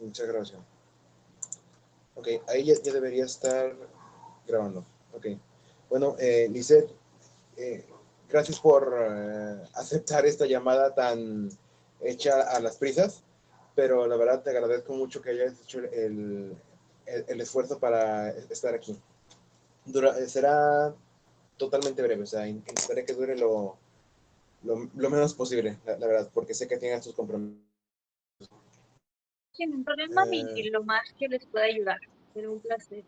Muchas gracias. Ok, ahí ya debería estar grabando. Ok. Bueno, Lisette, eh, gracias por aceptar esta llamada tan hecha a las prisas, pero la verdad te agradezco mucho que hayas hecho el esfuerzo para estar aquí. Será totalmente breve, o sea, intentaré que dure lo menos posible, la verdad, porque sé que tienes tus compromisos. Sin un problema Eh, y lo más que les pueda ayudar. Será un placer.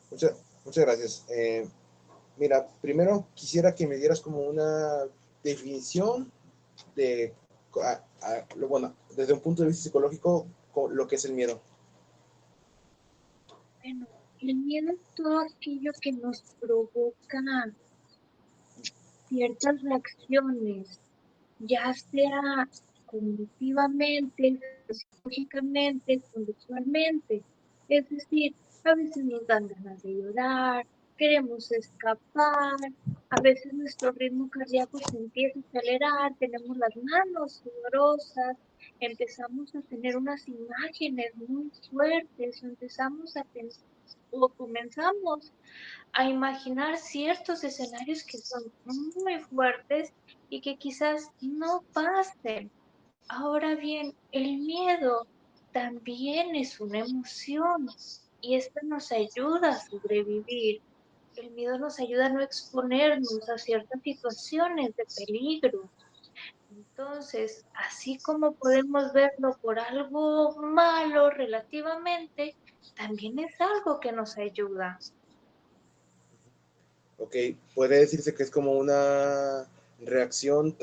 muchas, muchas gracias. Mira, primero quisiera que me dieras como una definición de, bueno, desde un punto de vista psicológico, lo que es el miedo. Bueno, el miedo es todo aquello que nos provoca ciertas reacciones, ya sea cognitivamente, psicológicamente, conductualmente. Es decir, a veces nos dan ganas de llorar, queremos escapar, a veces nuestro ritmo cardíaco se empieza a acelerar, tenemos las manos sudorosas, empezamos a tener unas imágenes muy fuertes, o empezamos a pensar o comenzamos a imaginar ciertos escenarios que son muy fuertes y que quizás no pasen. Ahora bien, el miedo también es una emoción y esta nos ayuda a sobrevivir. El miedo nos ayuda a no exponernos a ciertas situaciones de peligro. Entonces, así como podemos verlo por algo malo relativamente, también es algo que nos ayuda. Ok, puede decirse que es como una reacción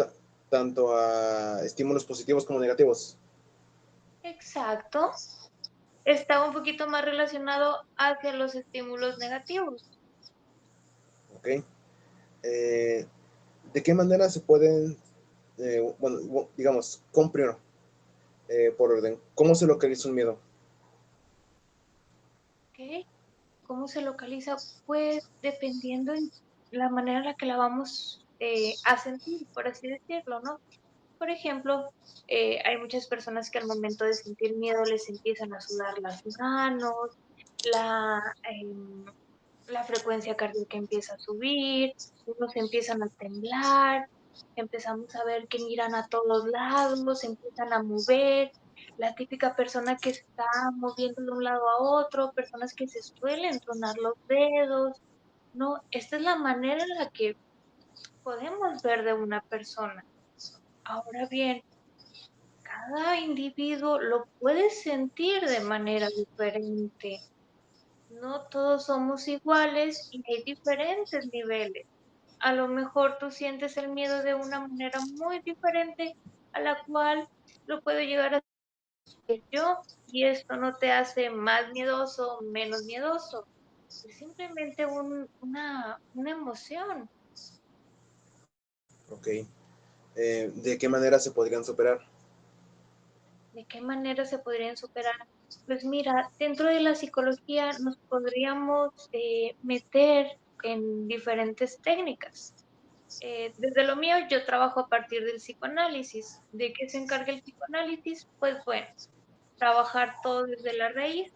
tanto a estímulos positivos como negativos. Exacto. Está un poquito más relacionado hacia los estímulos negativos. Ok. ¿De qué manera se pueden, bueno, digamos, con primero, por orden, cómo se localiza un miedo? ¿Ok? ¿Cómo se localiza? Pues dependiendo en la manera en la que la vamos a sentir, por así decirlo, ¿no? Por ejemplo, hay muchas personas que al momento de sentir miedo les empiezan a sudar las manos, la, em, la frecuencia cardíaca empieza a subir, unos empiezan a temblar, empezamos a ver que miran a todos lados, se empiezan a mover, la típica persona que está moviendo de un lado a otro, personas que se suelen tronar los dedos, ¿no? Esta es la manera en la que podemos ver de una persona. Ahora bien, cada individuo lo puede sentir de manera diferente. No todos somos iguales y hay diferentes niveles. A lo mejor tú sientes el miedo de una manera muy diferente a la cual lo puedo llegar a sentir yo y esto no te hace más miedoso o menos miedoso. Es simplemente una emoción. Ok. ¿De qué manera se podrían superar? ¿De qué manera se podrían superar? Pues mira, dentro de la psicología nos podríamos meter en diferentes técnicas. Desde lo mío, yo trabajo a partir del psicoanálisis. ¿De qué se encarga el psicoanálisis? Pues bueno, trabajar todo desde la raíz.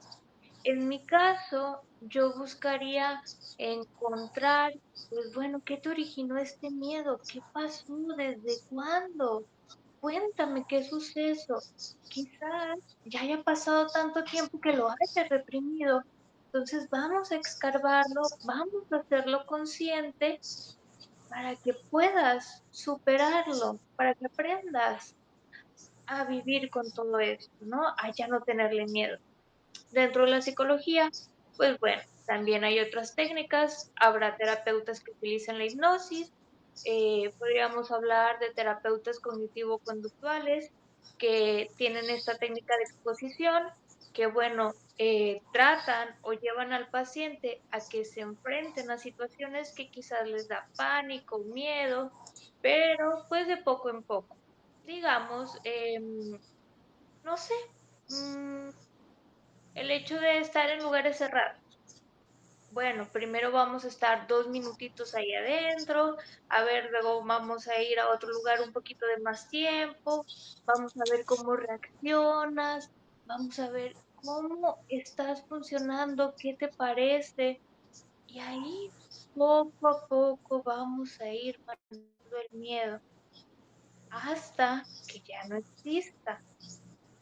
En mi caso, yo buscaría encontrar, pues bueno, ¿qué te originó este miedo? ¿Qué pasó? ¿Desde cuándo? Cuéntame qué suceso. Quizás ya haya pasado tanto tiempo que lo hayas reprimido. Entonces vamos a escarbarlo, vamos a hacerlo consciente para que puedas superarlo, para que aprendas a vivir con todo esto, ¿no? A ya no tenerle miedo. Dentro de la psicología, pues bueno, también hay otras técnicas, habrá terapeutas que utilizan la hipnosis, podríamos hablar de terapeutas cognitivo-conductuales que tienen esta técnica de exposición, que bueno, tratan o llevan al paciente a que se enfrenten a situaciones que quizás les da pánico, miedo, pero pues de poco en poco. Digamos, no sé, mm, el hecho de estar en lugares cerrados. Bueno, primero vamos a estar 2 minutitos ahí adentro, a ver, luego vamos a ir a otro lugar un poquito de más tiempo, vamos a ver cómo reaccionas. vamos a ver cómo estás funcionando, qué te parece. Y ahí poco a poco vamos a ir manejando el miedo hasta que ya no exista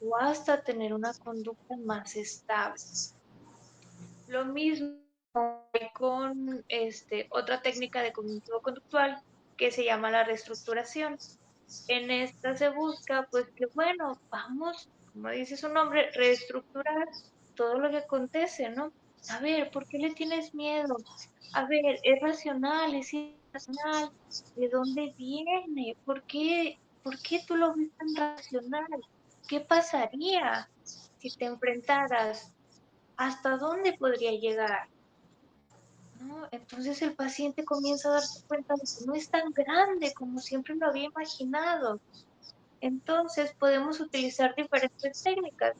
o hasta tener una conducta más estable. Lo mismo con otra técnica de cognitivo conductual que se llama la reestructuración. En esta se busca, pues que bueno, vamos, como dice su nombre, reestructurar todo lo que acontece, ¿no? A ver, ¿por qué le tienes miedo? A ver, ¿es racional? ¿Es irracional? ¿De dónde viene? ¿Por qué tú lo ves tan racional? ¿Qué pasaría si te enfrentaras? ¿Hasta dónde podría llegar? ¿No? Entonces el paciente comienza a darse cuenta de que no es tan grande como siempre lo había imaginado. Entonces podemos utilizar diferentes técnicas.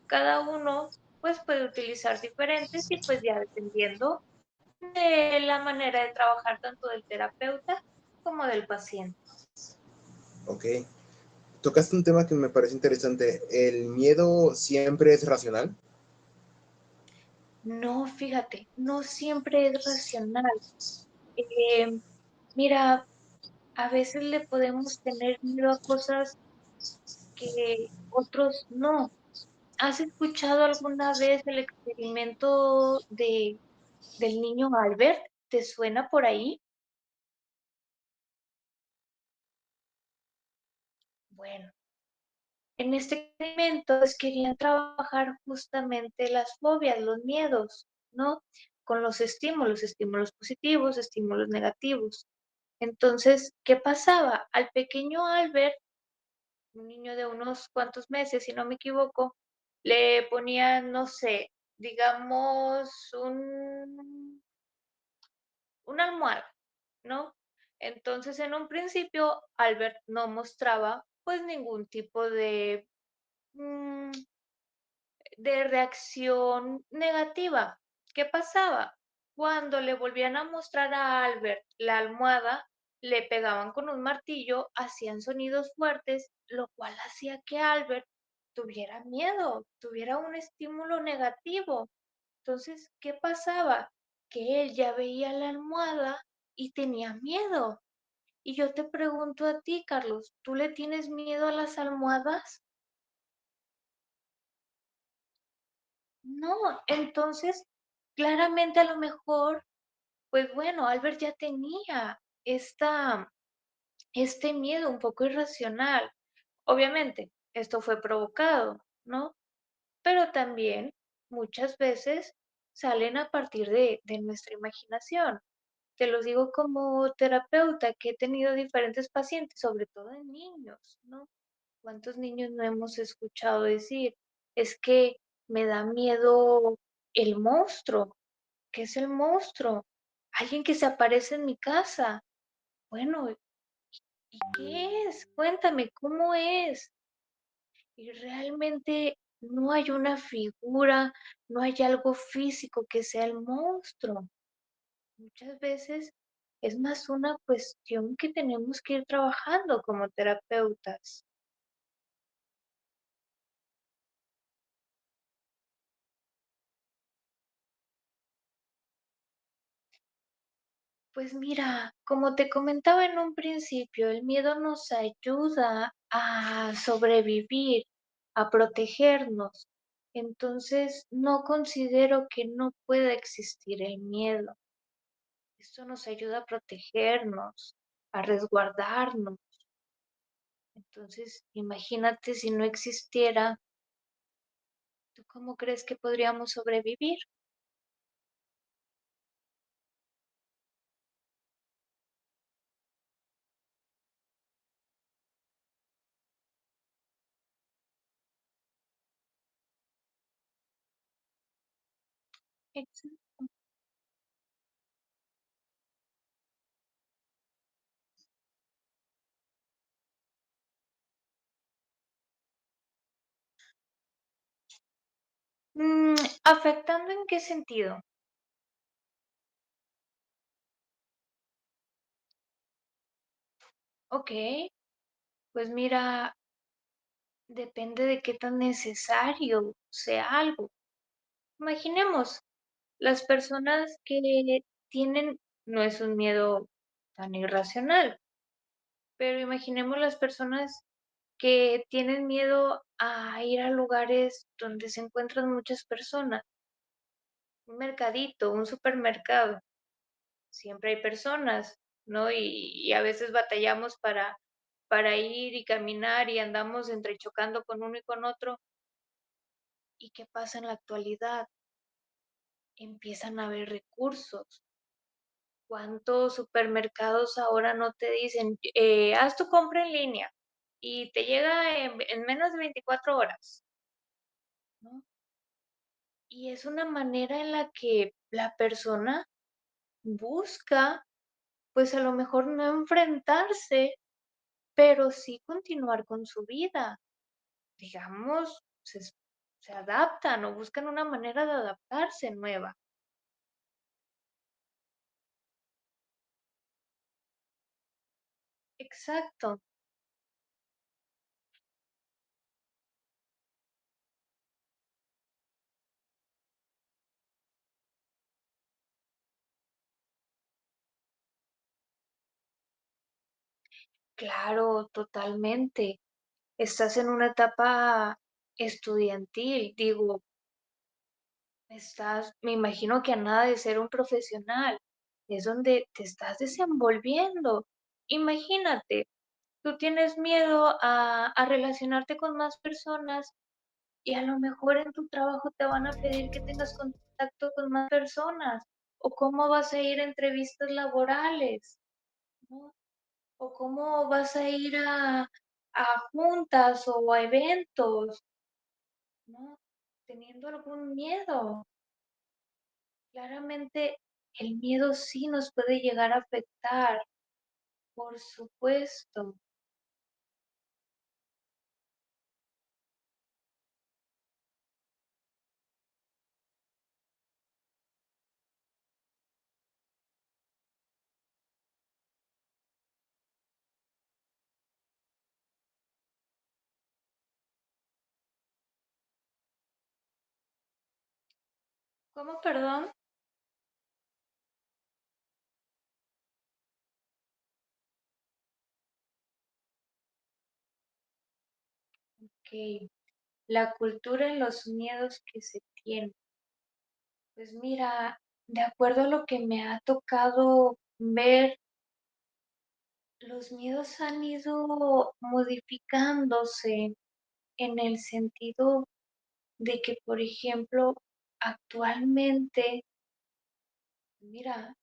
Cada uno pues puede utilizar diferentes y pues ya dependiendo de la manera de trabajar tanto del terapeuta como del paciente. Ok. Tocaste un tema que me parece interesante. ¿El miedo siempre es racional? No, fíjate, no siempre es racional. Eh, mira, a veces le podemos tener miedo a cosas que otros no. ¿Has escuchado alguna vez el experimento del niño Albert? ¿Te suena por ahí? Bueno, en este experimento pues, querían trabajar justamente las fobias, los miedos, ¿no? Con los estímulos positivos, estímulos negativos. Entonces, ¿qué pasaba? Al pequeño Albert, un niño de unos cuantos meses, si no me equivoco, le ponían, no sé, digamos, una almohada, ¿no? Entonces, en un principio, Albert no mostraba pues ningún tipo mm, de reacción negativa. ¿Qué pasaba? Cuando le volvían a mostrar a Albert la almohada, le pegaban con un martillo, hacían sonidos fuertes, lo cual hacía que Albert tuviera miedo, tuviera un estímulo negativo. Entonces, ¿qué pasaba? Que él ya veía la almohada y tenía miedo. Y yo te pregunto a ti, Carlos, ¿tú le tienes miedo a las almohadas? No, entonces, claramente a lo mejor, pues bueno, Albert ya tenía este miedo un poco irracional. Obviamente, esto fue provocado, ¿no? Pero también muchas veces salen a partir de nuestra imaginación. Te lo digo como terapeuta que he tenido diferentes pacientes, sobre todo en niños, ¿no? ¿Cuántos niños no hemos escuchado decir? Es que me da miedo el monstruo. ¿Qué es el monstruo? Alguien que se aparece en mi casa. Bueno, ¿y qué es? Cuéntame, ¿cómo es? Y realmente no hay una figura, no hay algo físico que sea el monstruo. Muchas veces es más una cuestión que tenemos que ir trabajando como terapeutas. Pues mira, como te comentaba en un principio, el miedo nos ayuda a sobrevivir, a protegernos. Entonces, no considero que no pueda existir el miedo. Esto nos ayuda a protegernos, a resguardarnos. Entonces, imagínate si no existiera, ¿tú cómo crees que podríamos sobrevivir? Exacto. ¿Afectando en qué sentido? Ok, pues mira, Depende de qué tan necesario sea algo. Imaginemos, las personas que tienen, no es un miedo tan irracional, pero imaginemos las personas que tienen miedo a ir a lugares donde se encuentran muchas personas, un mercadito, un supermercado, siempre hay personas, ¿no? Y a veces batallamos para ir y caminar y andamos entrechocando con uno y con otro. ¿Y qué pasa en la actualidad? Empiezan a haber recursos. ¿Cuántos supermercados ahora no te dicen, haz tu compra en línea y te llega en menos de 24 horas, ¿no? Y es una manera en la que la persona busca, pues a lo mejor no enfrentarse, pero sí continuar con su vida. Digamos, se adaptan o buscan una manera de adaptarse nueva. Exacto. Claro, totalmente. Estás en una etapa estudiantil, digo, me imagino que a nada de ser un profesional, es donde te estás desenvolviendo. Imagínate, tú tienes miedo a relacionarte con más personas y a lo mejor en tu trabajo te van a pedir que tengas contacto con más personas. O cómo vas a ir a entrevistas laborales, ¿no? O cómo vas a ir a juntas o a eventos, ¿no? Teniendo algún miedo. Claramente el miedo sí nos puede llegar a afectar, por supuesto. ¿Cómo, perdón? Que la cultura y los miedos que se tienen. Pues mira, de acuerdo a lo que me ha tocado ver, los miedos han ido modificándose en el sentido de que, por ejemplo, actualmente, mira,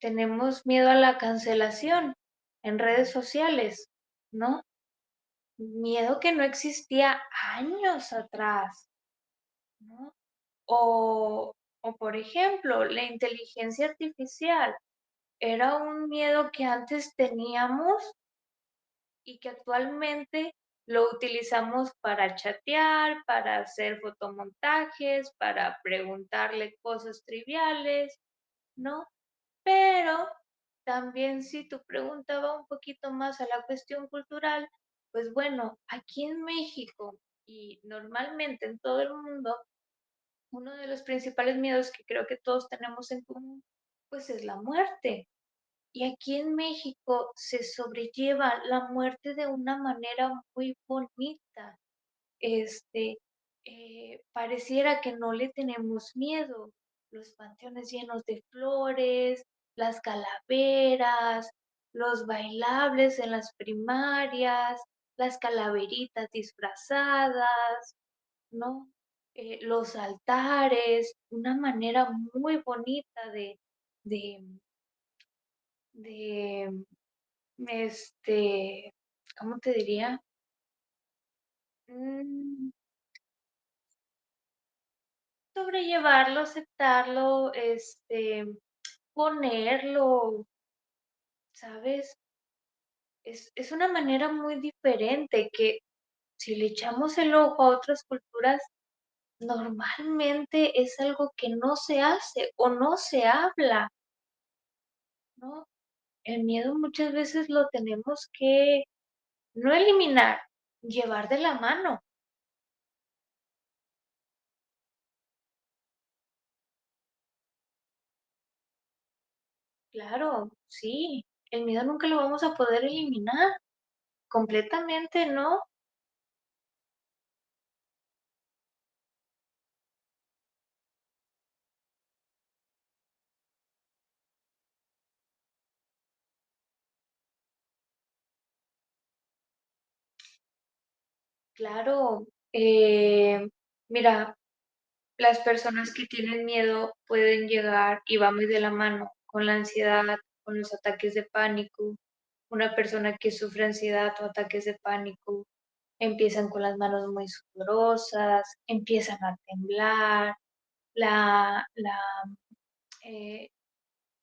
tenemos miedo a la cancelación en redes sociales, ¿no? Miedo que no existía años atrás, ¿no? O por ejemplo, la inteligencia artificial era un miedo que antes teníamos y que actualmente lo utilizamos para chatear, para hacer fotomontajes, para preguntarle cosas triviales, ¿no? Pero también si tu pregunta va un poquito más a la cuestión cultural, pues bueno, aquí en México y normalmente en todo el mundo, uno de los principales miedos que creo que todos tenemos en común, pues es la muerte. Y aquí en México se sobrelleva la muerte de una manera muy bonita. Este, pareciera que no le tenemos miedo. Los panteones llenos de flores, las calaveras, los bailables en las primarias, las calaveritas disfrazadas, ¿no? Los altares, una manera muy bonita de, de, ¿cómo te diría? Mm, sobrellevarlo, aceptarlo, ponerlo, ¿sabes? Es una manera muy diferente que si le echamos el ojo a otras culturas, normalmente es algo que no se hace o no se habla, ¿no? El miedo muchas veces lo tenemos que no eliminar, llevar de la mano. Claro, sí, el miedo nunca lo vamos a poder eliminar, completamente no. Claro, mira, las personas que tienen miedo pueden llegar y va muy de la mano con la ansiedad, con los ataques de pánico. Una persona que sufre ansiedad o ataques de pánico empiezan con las manos muy sudorosas, empiezan a temblar, la, la, eh,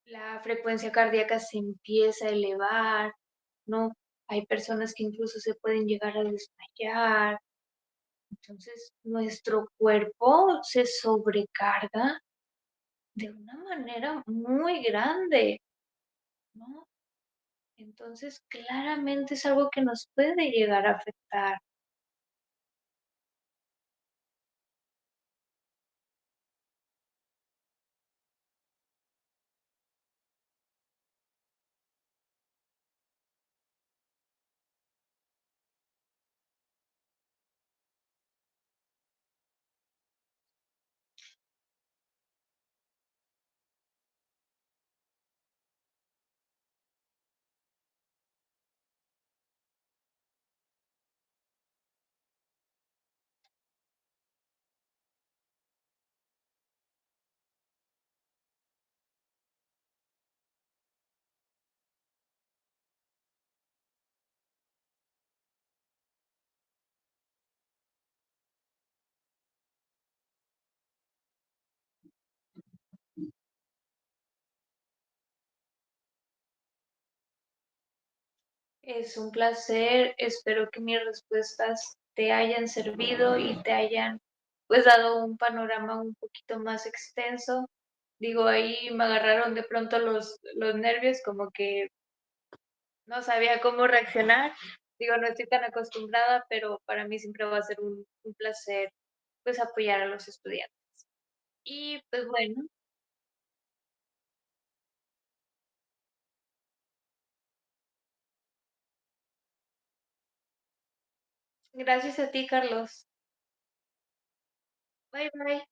la frecuencia cardíaca se empieza a elevar, ¿no? Hay personas que incluso se pueden llegar a desmayar. Entonces, nuestro cuerpo se sobrecarga de una manera muy grande, ¿no? Entonces, claramente es algo que nos puede llegar a afectar. Es un placer, espero que mis respuestas te hayan servido y te hayan pues dado un panorama un poquito más extenso. Digo, ahí me agarraron de pronto los nervios, como que no sabía cómo reaccionar. Digo, no estoy tan acostumbrada, pero para mí siempre va a ser un placer pues apoyar a los estudiantes. Y pues bueno, gracias a ti, Carlos. Bye bye.